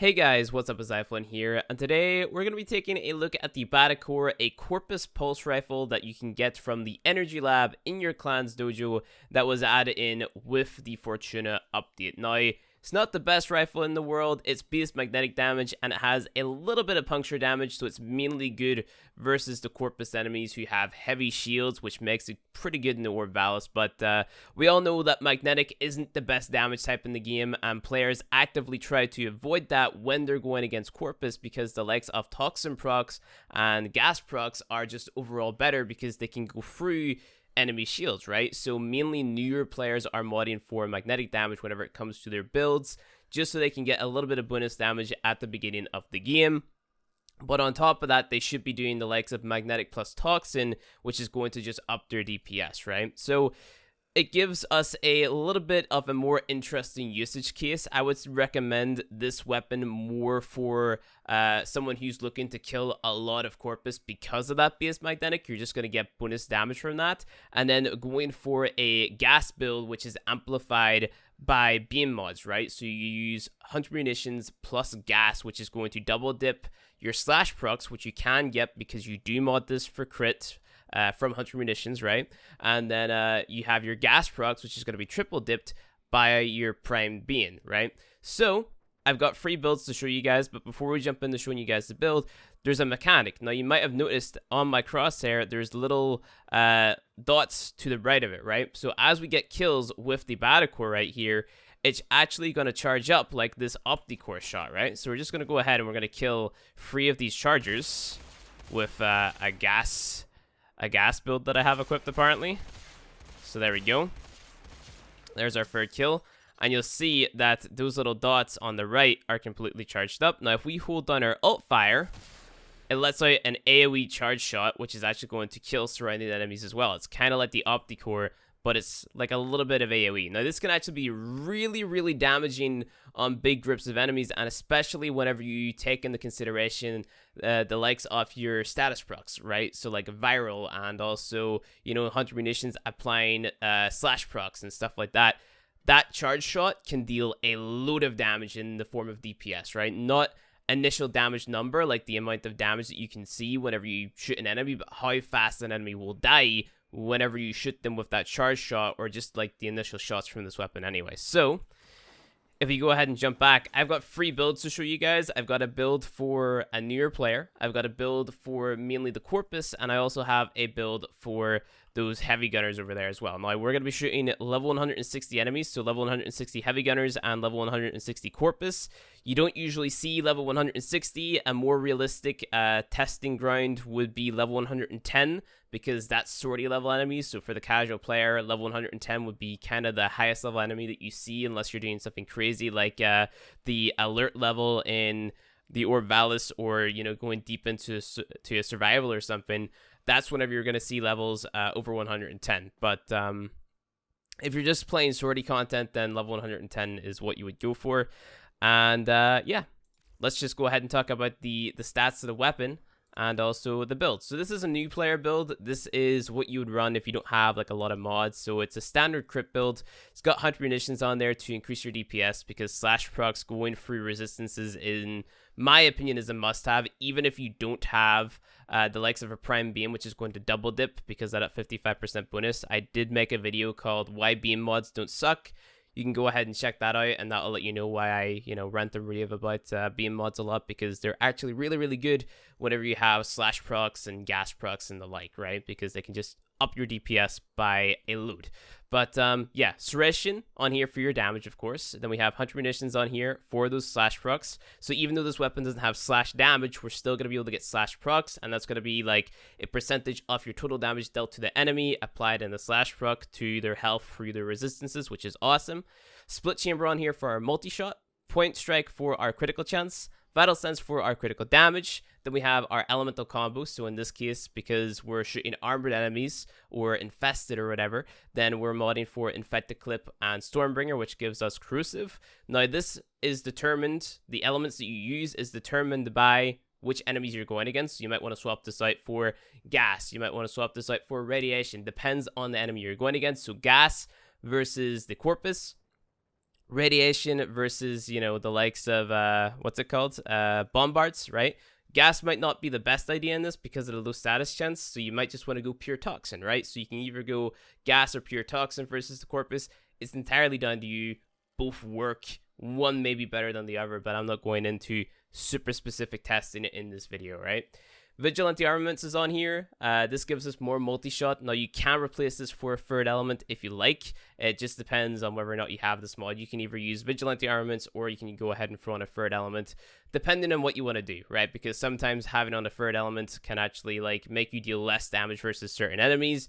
Hey guys, what's up? It's iPhone here, and today we're going to be taking a look at the Battacor, a Corpus Pulse Rifle that you can get from the Energy Lab in your clan's dojo that was added in with the Fortuna update. Now, it's not the best rifle in the world, it's base magnetic damage, and it has a little bit of puncture damage, so it's mainly good versus the Corpus enemies who have heavy shields, which makes it pretty good in the Orvalis, but we all know that magnetic isn't the best damage type in the game, and players actively try to avoid that when they're going against Corpus because the likes of Toxin procs and Gas procs are just overall better because they can go through enemy shields, right? So mainly newer players are modding for magnetic damage whenever it comes to their builds, just so they can get a little bit of bonus damage at the beginning of the game. But on top of that, they should be doing the likes of magnetic plus toxin, which is going to just up their DPS, right? So it gives us a little bit of a more interesting usage case. I would recommend this weapon more for someone who's looking to kill a lot of Corpus because of that base magnetic. You're just going to get bonus damage from that. And then going for a gas build, which is amplified by beam mods, right? So you use 100 munitions plus gas, which is going to double dip your slash procs, which you can get because you do mod this for crit from 100 munitions, right? And then you have your gas procs, which is going to be triple dipped by your prime being, right? So I've got 3 builds to show you guys, but before we jump into showing you guys the build, there's a mechanic. Now, you might have noticed on my crosshair, there's little dots to the right of it, right? So as we get kills with the Battacor right here, it's actually going to charge up like this Opticor shot, right? So we're just going to go ahead and we're going to kill 3 of these chargers with a gas build that I have equipped apparently. So there we go. There's our third kill. And you'll see that those little dots on the right are completely charged up. Now, if we hold down our alt fire, it lets out an AoE charge shot, which is actually going to kill surrounding enemies as well. It's kind of like the Opticor, but it's like a little bit of AoE. Now, this can actually be really, really damaging on big groups of enemies, and especially whenever you take into consideration the likes of your status procs, right? So like viral and also, 100 munitions applying slash procs and stuff like that. That charge shot can deal a load of damage in the form of DPS, right? Not initial damage number, like the amount of damage that you can see whenever you shoot an enemy, but how fast an enemy will die whenever you shoot them with that charge shot, or just like the initial shots from this weapon anyway. So if you go ahead and jump back, I've got 3 builds to show you guys. I've got a build for a newer player, I've got a build for mainly the Corpus, and I also have a build for those heavy gunners over there as well. Now, we're going to be shooting level 160 enemies, so level 160 heavy gunners and level 160 Corpus. You don't usually see level 160. A more realistic testing ground would be level 110, because that's sortie level enemies. So for the casual player, level 110 would be kind of the highest level enemy that you see, unless you're doing something crazy like the alert level in the Orvalis, or going deep into a survival or something. That's whenever you're going to see levels over 110. But if you're just playing sortie content, then level 110 is what you would go for. And yeah, let's just go ahead and talk about the stats of the weapon and also the build. So this is a new player build. This is what you would run if you don't have like a lot of mods. So it's a standard crit build. It's got 100 munitions on there to increase your DPS, because slash procs going through resistances, in my opinion, is a must-have, even if you don't have the likes of a prime beam, which is going to double dip because that at 55% bonus. I did make a video called Why Beam Mods Don't Suck. You can go ahead and check that out, and that'll let you know why I, rant and rave about beam mods a lot, because they're actually really, really good whenever you have slash procs and gas procs and the like, right? Because they can just up your DPS by a load. But yeah, Serration on here for your damage, of course. Then we have 100 munitions on here for those slash procs. So even though this weapon doesn't have slash damage, we're still going to be able to get slash procs, and that's going to be like a percentage of your total damage dealt to the enemy applied in the slash proc to their health through their resistances, which is awesome. Split chamber on here for our multi-shot. Point strike for our critical chance. Vital Sense for our critical damage. Then we have our elemental combo. So in this case, because we're shooting armored enemies or infested or whatever, then we're modding for Infected Clip and Stormbringer, which gives us corrosive. Now this is determined, the elements that you use is determined by which enemies you're going against. So you might want to swap this out for gas. You might want to swap this out for radiation. Depends on the enemy you're going against. So gas versus the Corpus. radiation versus, you know, the likes of, what's it called? Bombards, right? Gas might not be the best idea in this because of the low status chance, so you might just want to go pure toxin, right? So you can either go gas or pure toxin versus the corpus. It's entirely down to you. Both work. One may be better than the other, but I'm not going into super specific testing in this video, right? Vigilante Armaments is on here. This gives us more multi-shot. Now, you can replace this for a third element if you like. It just depends on whether or not you have this mod. You can either use Vigilante Armaments or you can go ahead and throw on a third element, depending on what you want to do, right? Because sometimes having on a third element can actually like make you deal less damage versus certain enemies.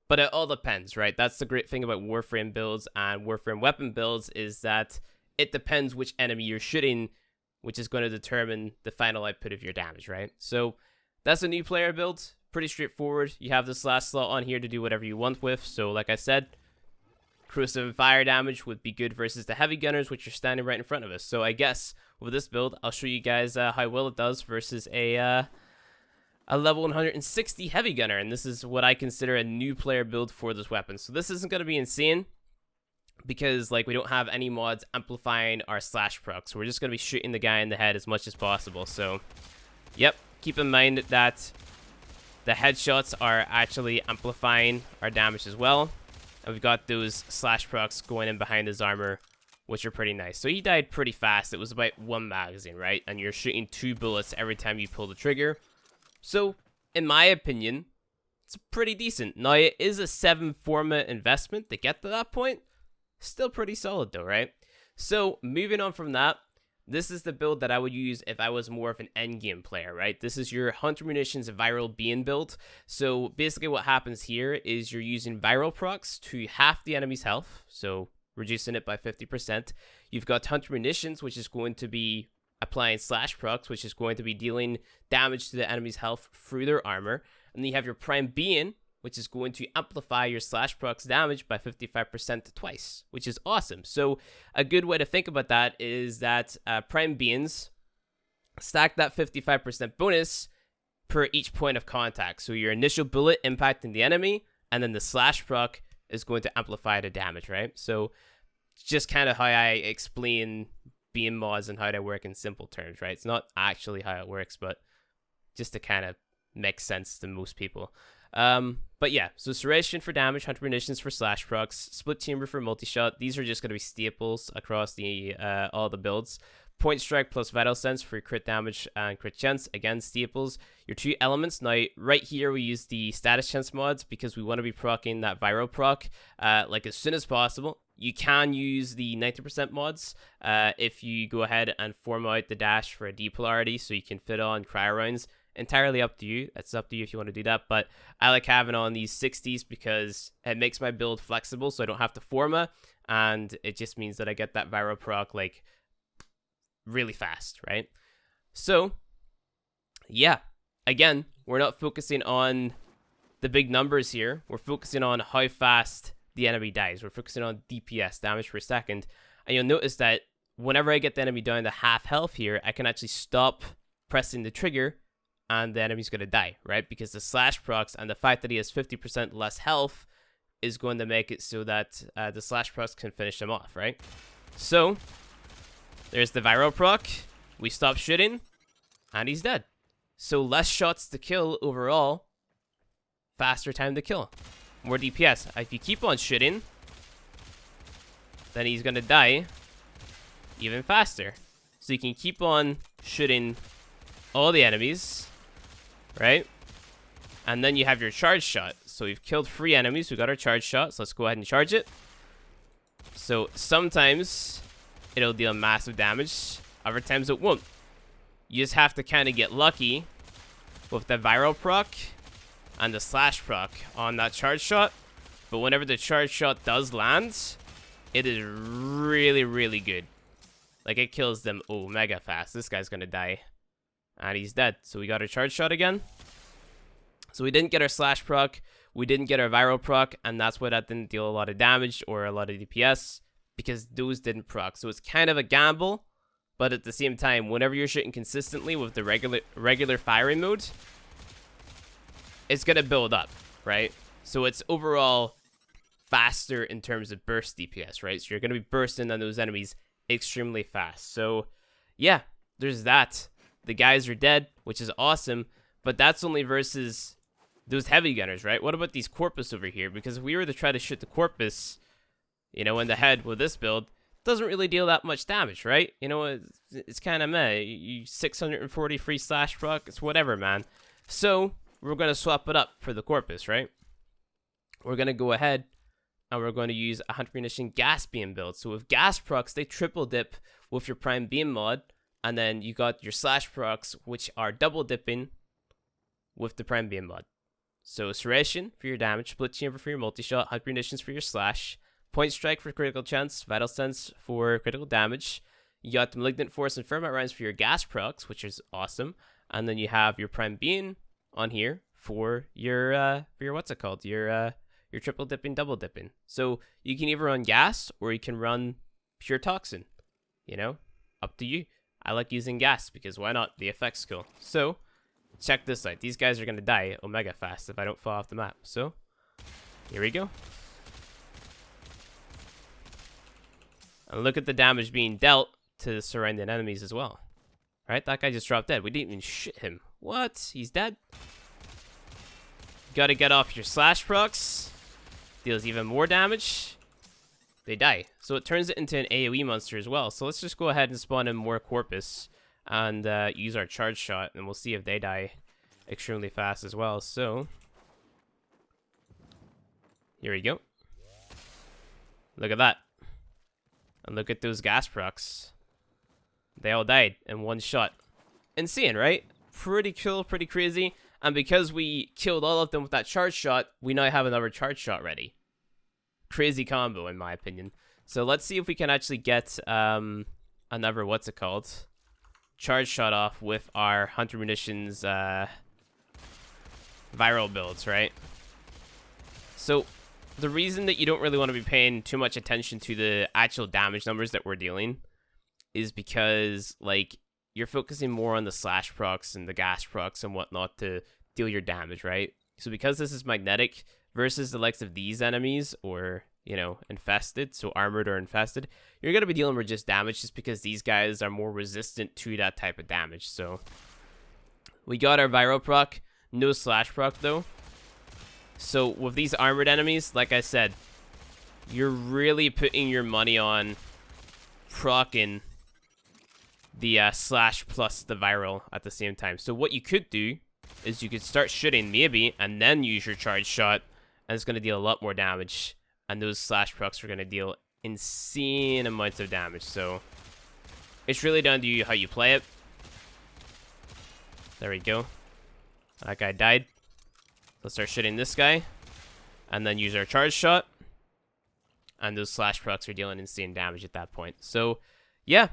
But it all depends, right? That's the great thing about Warframe builds and Warframe weapon builds, is that it depends which enemy you're shooting, which is going to determine the final output of your damage, right? So that's a new player build. Pretty straightforward. You have this last slot on here to do whatever you want with. So like I said, corrosive and fire damage would be good versus the heavy gunners, which are standing right in front of us. So I guess with this build, I'll show you guys how well it does versus a level 160 heavy gunner. And this is what I consider a new player build for this weapon. So this isn't going to be insane, because like we don't have any mods amplifying our slash proc, so we're just going to be shooting the guy in the head as much as possible. So yep, keep in mind that the headshots are actually amplifying our damage as well, and we've got those slash procs going in behind his armor, which are pretty nice. So he died pretty fast. It was about 1 magazine, right? And you're shooting 2 bullets every time you pull the trigger. So in my opinion, it's pretty decent. Now, it is a 7 Forma investment to get to that point. Still pretty solid though, right? So moving on from that, this is the build that I would use if I was more of an endgame player, right? This is your Hunter Munitions Viral Being build. So basically what happens here is you're using viral procs to half the enemy's health, so reducing it by 50%. You've got Hunter Munitions, which is going to be applying slash procs, which is going to be dealing damage to the enemy's health through their armor. And then you have your Prime Being, which is going to amplify your slash procs damage by 55% twice, which is awesome. So a good way to think about that is that Prime Beings stack that 55% bonus per each point of contact. So your initial bullet impacting the enemy, and then the slash proc is going to amplify the damage, right? So just kind of how I explain beam mods and how they work in simple terms, right? It's not actually how it works, but just to kind of make sense to most people. But yeah, so Serration for damage, Hunter Munitions for slash procs, Split Chamber for multi-shot. These are just going to be staples across the all the builds. Point Strike plus Vital Sense for crit damage and crit chance. Again, staples. Your 2 elements. Now, right here, we use the status chance mods because we want to be proccing that viral proc like as soon as possible. You can use the 90% mods if you go ahead and form out the dash for a depolarity, so you can fit on cryo rounds. Entirely up to you. It's up to you if you want to do that, but I like having on these 60s because it makes my build flexible, so I don't have to forma, and it just means that I get that viral proc like really fast, right? So yeah, again, we're not focusing on the big numbers here. We're focusing on how fast the enemy dies. We're focusing on DPS, damage per second, and you'll notice that whenever I get the enemy down to half health here, I can actually stop pressing the trigger and the enemy's going to die, right? Because the slash procs and the fact that he has 50% less health is going to make it so that the slash procs can finish him off, right? So there's the viral proc. We stop shooting, and he's dead. So less shots to kill overall, faster time to kill, more DPS. If you keep on shooting, then he's going to die even faster. So you can keep on shooting all the enemies, right? And then you have your charge shot. So we've killed 3 enemies. We got our charge shot. So let's go ahead and charge it. So sometimes it'll deal massive damage. Other times it won't. You just have to kind of get lucky with the viral proc and the slash proc on that charge shot. But whenever the charge shot does land, it is really, really good. Like, it kills them mega fast. This guy's gonna die. And he's dead. So we got our charge shot again. So we didn't get our slash proc. We didn't get our viral proc. And that's why that didn't deal a lot of damage or a lot of DPS. Because those didn't proc. So it's kind of a gamble. But at the same time, whenever you're shooting consistently with the regular firing mode, it's going to build up, right? So it's overall faster in terms of burst DPS, right? So you're going to be bursting on those enemies extremely fast. So yeah, there's that. The guys are dead, which is awesome, but that's only versus those heavy gunners, right? What about these Corpus over here? Because if we were to try to shoot the Corpus, you know, in the head with this build, doesn't really deal that much damage, right? You know, it's kind of meh. You 640 free slash proc, it's whatever, man. So we're going to swap it up for the Corpus, right? We're going to go ahead and we're going to use a 100 munition gas beam build. So with gas procs, they triple dip with your prime beam mod, and then you got your slash procs, which are double dipping with the prime beam mod. So Serration for your damage, split chamber for your multi-shot, 100 munitions for your slash, point strike for critical chance, vital sense for critical damage. You got the malignant force and ferment rounds for your gas procs, which is awesome. And then you have your prime beam on here for your what's it called? Your triple dipping, double dipping. So you can either run gas or you can run pure toxin. You know, up to you. I like using gas because why not? The effect's cool. So check this out. These guys are gonna die omega fast if I don't fall off the map. So here we go. And look at the damage being dealt to the surrounding enemies as well. Right? That guy just dropped dead. We didn't even shit him. What? He's dead? Gotta get off your slash procs. Deals even more damage. They die. So it turns it into an AoE monster as well. So let's just go ahead and spawn in more Corpus and use our charge shot, and we'll see if they die extremely fast as well. So here we go. Look at that. And look at those gas procs. They all died in one shot. Insane, right? Pretty cool, pretty crazy. And because we killed all of them with that charge shot, we now have another charge shot ready. Crazy combo, in my opinion. So let's see if we can actually get another, what's it called? Charge shot off with our Hunter Munitions viral builds, right? So the reason that you don't really want to be paying too much attention to the actual damage numbers that we're dealing is because, like, you're focusing more on the slash procs and the gas procs and whatnot to deal your damage, right? So because this is magnetic versus the likes of these enemies or, you know, infested, so armored or infested, you're going to be dealing with just damage just because these guys are more resistant to that type of damage. So we got our viral proc, no slash proc though. So with these armored enemies, like I said, you're really putting your money on proccing the slash plus the viral at the same time. So what you could do is you could start shooting maybe and then use your charge shot, and it's going to deal a lot more damage, and those slash procs are going to deal insane amounts of damage. So it's really down to you how you play it. There we go. That guy died. Let's start shooting this guy and then use our charge shot, and those slash procs are dealing insane damage at that point. So yeah,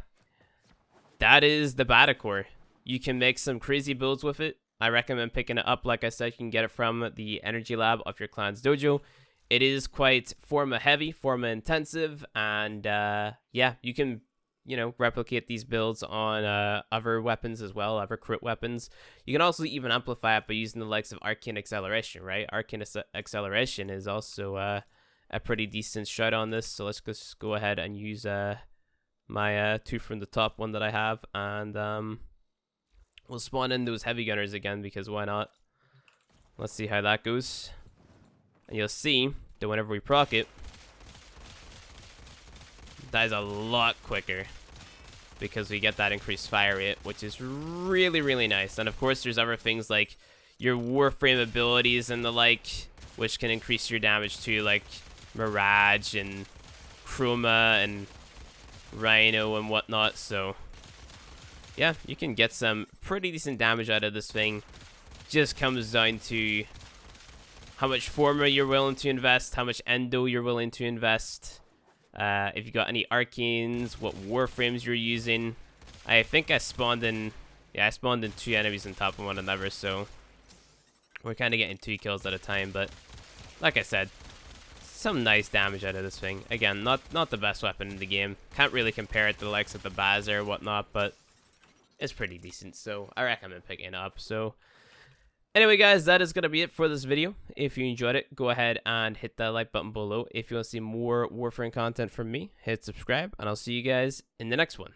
that is the Battacor. You can make some crazy builds with it. I recommend picking it up. Like I said, you can get it from the Energy Lab of your clan's dojo. It is quite Forma heavy, Forma intensive, and yeah, you can, you know, replicate these builds on other weapons as well, other crit weapons. You can also even amplify it by using the likes of Arcane Acceleration, right? Arcane Acceleration is also a pretty decent shot on this. So let's just go ahead and use my two from the top one that I have, and we'll spawn in those heavy gunners again because why not? Let's see how that goes. And you'll see that whenever we proc it, that is a lot quicker because we get that increased fire rate, which is really, really nice. And of course, there's other things like your Warframe abilities and the like, which can increase your damage too, like Mirage and Chroma and Rhino and whatnot. So yeah, you can get some pretty decent damage out of this thing. Just comes down to how much Forma you're willing to invest, how much Endo you're willing to invest. If you got any Arcanes, what Warframes you're using. I think I spawned in, yeah, I spawned in 2 enemies on top of one another, so we're kind of getting 2 kills at a time. But like I said, some nice damage out of this thing. Again, not the best weapon in the game. Can't really compare it to the likes of the Bazer or whatnot, but it's pretty decent. So I recommend picking it up. So Anyway, guys, that is going to be it for this video. If you enjoyed it, go ahead and hit that like button below. If you want to see more Warframe content from me, hit subscribe, and I'll see you guys in the next one.